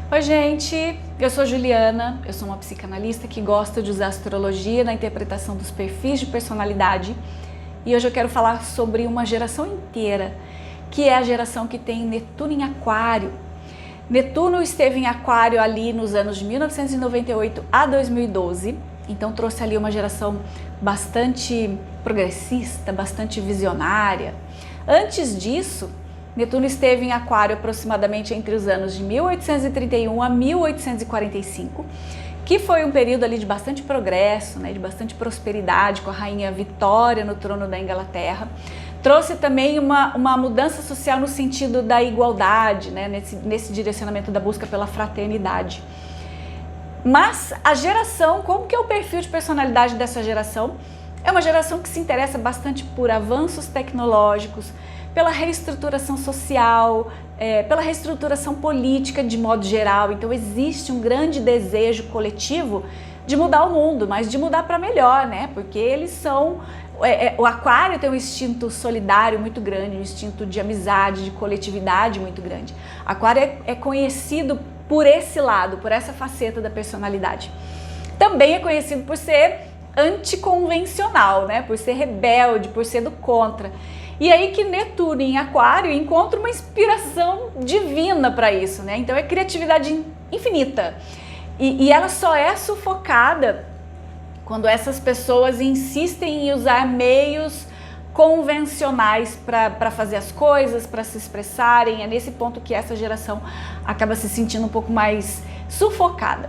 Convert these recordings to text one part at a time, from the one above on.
Oi gente, eu sou Juliana, eu sou uma psicanalista que gosta de usar a astrologia na interpretação dos perfis de personalidade e hoje eu quero falar sobre uma geração inteira, que é a geração que tem Netuno em Aquário. Netuno esteve em Aquário ali nos anos de 1998 a 2012, então trouxe ali uma geração bastante progressista, bastante visionária. Antes disso, Netuno esteve em Aquário aproximadamente entre os anos de 1831 a 1845, que foi um período ali de bastante progresso, né, de bastante prosperidade, com a rainha Vitória no trono da Inglaterra. Trouxe também uma mudança social no sentido da igualdade, né, nesse direcionamento da busca pela fraternidade. Mas a geração, como que é o perfil de personalidade dessa geração? É uma geração que se interessa bastante por avanços tecnológicos, pela reestruturação social, pela reestruturação política de modo geral. Então existe um grande desejo coletivo de mudar o mundo, mas de mudar para melhor, né? Porque eles são... o Aquário tem um instinto solidário muito grande, um instinto de amizade, de coletividade muito grande. Aquário é conhecido por esse lado, por essa faceta da personalidade. Também é conhecido por ser anticonvencional, né? Por ser rebelde, por ser do contra. E aí que Netuno em Aquário encontra uma inspiração divina para isso, né? Então é criatividade infinita. E ela só é sufocada quando essas pessoas insistem em usar meios convencionais para fazer as coisas, para se expressarem. É nesse ponto que essa geração acaba se sentindo um pouco mais sufocada.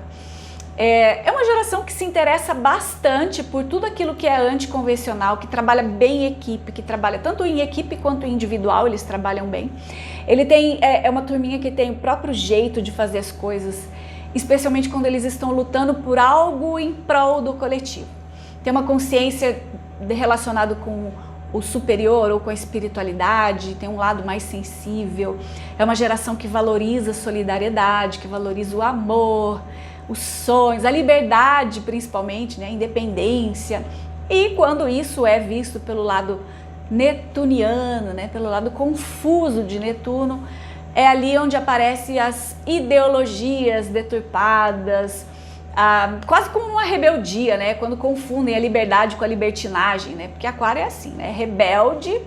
É uma geração que se interessa bastante por tudo aquilo que é anticonvencional, que trabalha bem em equipe, que trabalha tanto em equipe quanto individual, eles trabalham bem. Ele tem, é uma turminha que tem o próprio jeito de fazer as coisas, especialmente quando eles estão lutando por algo em prol do coletivo. Tem uma consciência relacionada com o superior ou com a espiritualidade, tem um lado mais sensível. É uma geração que valoriza a solidariedade, que valoriza o amor, os sonhos, a liberdade principalmente, né, a independência. E quando isso é visto pelo lado netuniano, né, pelo lado confuso de Netuno, é ali onde aparecem as ideologias deturpadas, quase como uma rebeldia, né, quando confundem a liberdade com a libertinagem, né, porque Aquário é assim, né, rebelde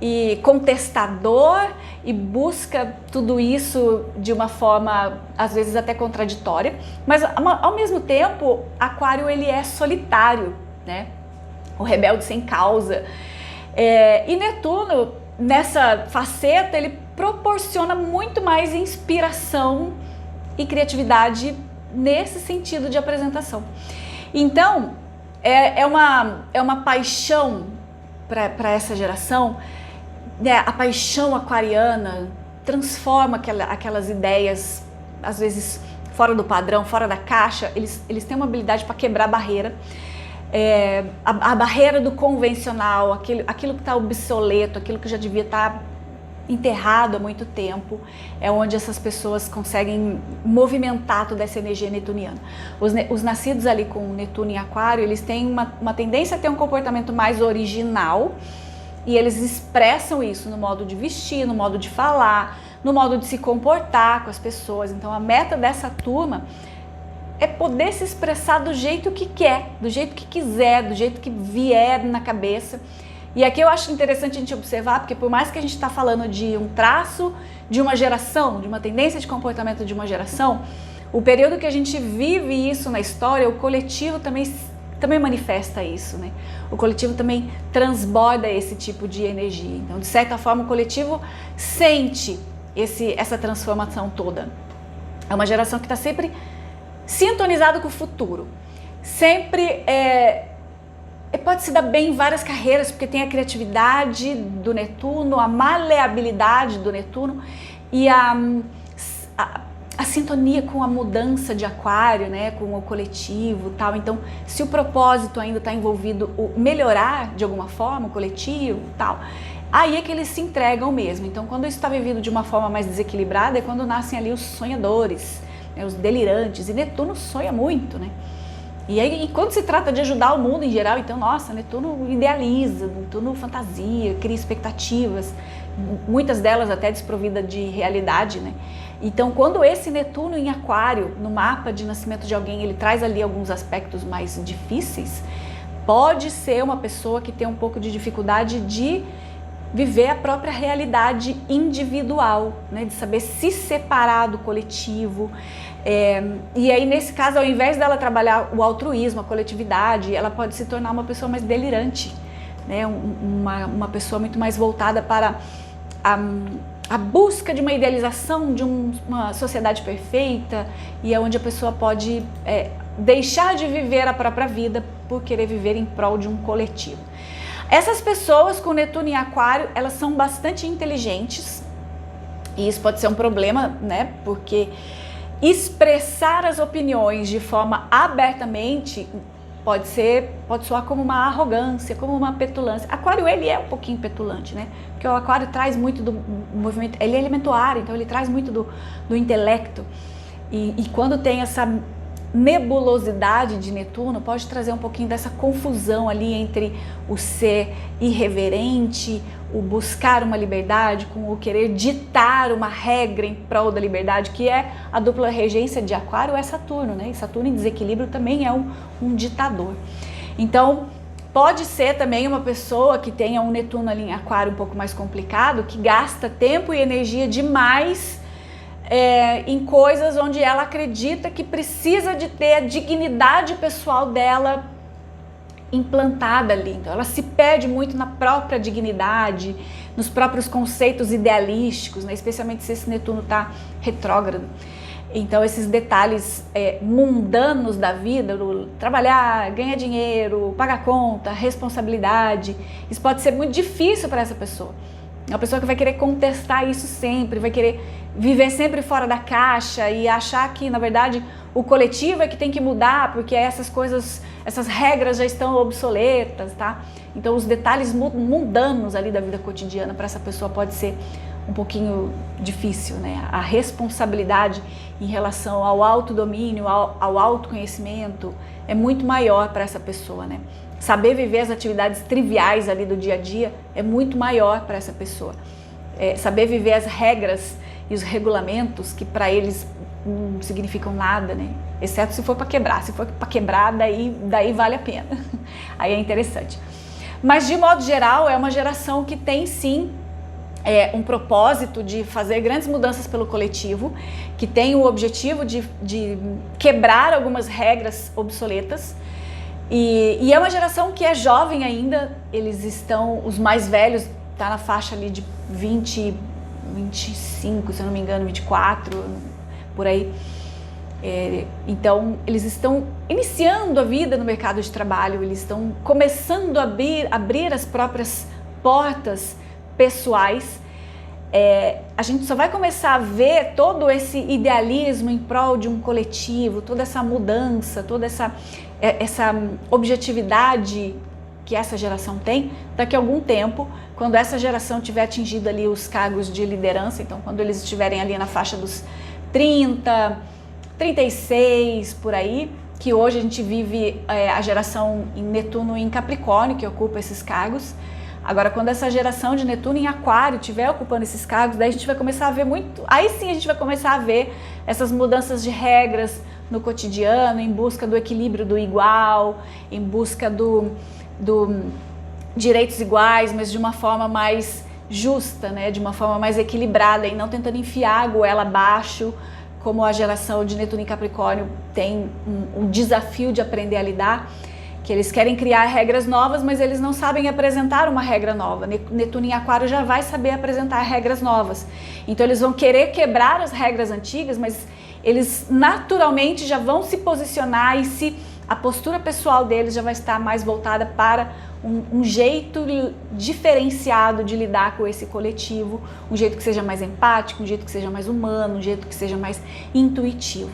e contestador e busca tudo isso de uma forma às vezes até contraditória, mas ao mesmo tempo Aquário ele é solitário, né? O rebelde sem causa. E Netuno nessa faceta ele proporciona muito mais inspiração e criatividade nesse sentido de apresentação. Então é uma paixão para essa geração. A paixão aquariana transforma aquelas ideias, às vezes fora do padrão, fora da caixa. Eles têm uma habilidade para quebrar a barreira, a barreira do convencional, aquilo que está obsoleto, aquilo que já devia estar enterrado há muito tempo. É onde essas pessoas conseguem movimentar toda essa energia netuniana. Os nascidos ali com Netuno em Aquário, eles têm uma tendência a ter um comportamento mais original, e eles expressam isso no modo de vestir, no modo de falar, no modo de se comportar com as pessoas. Então a meta dessa turma é poder se expressar do jeito que quer, do jeito que quiser, do jeito que vier na cabeça. E aqui eu acho interessante a gente observar, porque por mais que a gente está falando de um traço de uma geração, de uma tendência de comportamento de uma geração, o período que a gente vive isso na história, o coletivo também manifesta isso, né? O coletivo também transborda esse tipo de energia. Então, de certa forma, o coletivo sente essa transformação toda. É uma geração que está sempre sintonizada com o futuro. Sempre pode se dar bem em várias carreiras, porque tem a criatividade do Netuno, a maleabilidade do Netuno e a sintonia com a mudança de Aquário, né, com o coletivo e tal. Então, se o propósito ainda está envolvido o melhorar de alguma forma o coletivo e tal, aí é que eles se entregam mesmo. Então, quando isso está vivido de uma forma mais desequilibrada, é quando nascem ali os sonhadores, né, os delirantes. E Netuno sonha muito, né? E aí, quando se trata de ajudar o mundo em geral, então, nossa, Netuno idealiza, Netuno fantasia, cria expectativas. muitas delas até desprovidas de realidade, né? Então, quando esse Netuno em Aquário, no mapa de nascimento de alguém, ele traz ali alguns aspectos mais difíceis, pode ser uma pessoa que tem um pouco de dificuldade de viver a própria realidade individual, né? De saber se separar do coletivo. E aí, nesse caso, ao invés dela trabalhar o altruísmo, a coletividade, ela pode se tornar uma pessoa mais delirante, né? Uma pessoa muito mais voltada para a busca de uma idealização de uma sociedade perfeita, e é onde a pessoa pode deixar de viver a própria vida por querer viver em prol de um coletivo. Essas pessoas com Netuno em Aquário, elas são bastante inteligentes, e isso pode ser um problema, né? Porque expressar as opiniões de forma abertamente pode soar como uma arrogância, como uma petulância. Aquário, ele é um pouquinho petulante, né? Porque o Aquário traz muito do movimento, ele é elemento ar, então ele traz muito do intelecto. E quando tem essa nebulosidade de Netuno, pode trazer um pouquinho dessa confusão ali entre o ser irreverente, o buscar uma liberdade, com o querer ditar uma regra em prol da liberdade, que é a dupla regência de Aquário é Saturno, né? E Saturno em desequilíbrio também é um ditador. Então, pode ser também uma pessoa que tenha um Netuno ali em Aquário um pouco mais complicado, que gasta tempo e energia demais em coisas onde ela acredita que precisa de ter a dignidade pessoal dela implantada ali. Então ela se perde muito na própria dignidade, nos próprios conceitos idealísticos, né? Especialmente se esse Netuno está retrógrado. Então esses detalhes mundanos da vida, trabalhar, ganhar dinheiro, pagar conta, responsabilidade, isso pode ser muito difícil para essa pessoa. É uma pessoa que vai querer contestar isso sempre, vai querer viver sempre fora da caixa e achar que, na verdade, o coletivo é que tem que mudar, porque essas coisas, essas regras já estão obsoletas, tá? Então, os detalhes mundanos ali da vida cotidiana para essa pessoa pode ser um pouquinho difícil, né? A responsabilidade em relação ao autodomínio, ao autoconhecimento é muito maior para essa pessoa, né? Saber viver as atividades triviais ali do dia a dia é muito maior para essa pessoa. Saber viver as regras e os regulamentos que para eles não significam nada, né? Exceto se for para quebrar. Se for para quebrar, daí vale a pena. Aí é interessante. Mas de modo geral é uma geração que tem sim um propósito de fazer grandes mudanças pelo coletivo, que tem o objetivo de quebrar algumas regras obsoletas. E é uma geração que é jovem ainda, eles estão, os mais velhos, tá na faixa ali de 20, 25, se eu não me engano, 24, por aí. Então, eles estão iniciando a vida no mercado de trabalho, eles estão começando a abrir as próprias portas pessoais. A gente só vai começar a ver todo esse idealismo em prol de um coletivo, toda essa mudança, toda essa objetividade que essa geração tem daqui a algum tempo, quando essa geração tiver atingido ali os cargos de liderança. Então, quando eles estiverem ali na faixa dos 30, 36, por aí, que hoje a gente vive a geração em Netuno em Capricórnio, que ocupa esses cargos. Agora, quando essa geração de Netuno em Aquário estiver ocupando esses cargos, daí a gente vai começar a ver aí sim a gente vai começar a ver essas mudanças de regras no cotidiano, em busca do equilíbrio do igual, em busca do direitos iguais, mas de uma forma mais justa, né? De uma forma mais equilibrada, e não tentando enfiar a goela abaixo, como a geração de Netuno em Capricórnio tem um desafio de aprender a lidar, que eles querem criar regras novas, mas eles não sabem apresentar uma regra nova. Netuno em Aquário já vai saber apresentar regras novas. Então eles vão querer quebrar as regras antigas, mas eles naturalmente já vão se posicionar e a postura pessoal deles já vai estar mais voltada para um jeito diferenciado de lidar com esse coletivo, um jeito que seja mais empático, um jeito que seja mais humano, um jeito que seja mais intuitivo.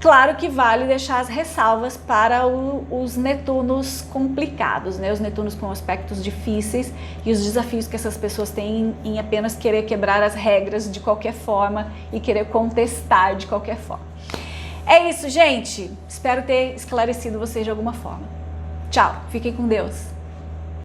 Claro que vale deixar as ressalvas para os Netunos complicados, né? Os Netunos com aspectos difíceis e os desafios que essas pessoas têm em apenas querer quebrar as regras de qualquer forma e querer contestar de qualquer forma. É isso, gente. Espero ter esclarecido vocês de alguma forma. Tchau, fiquem com Deus.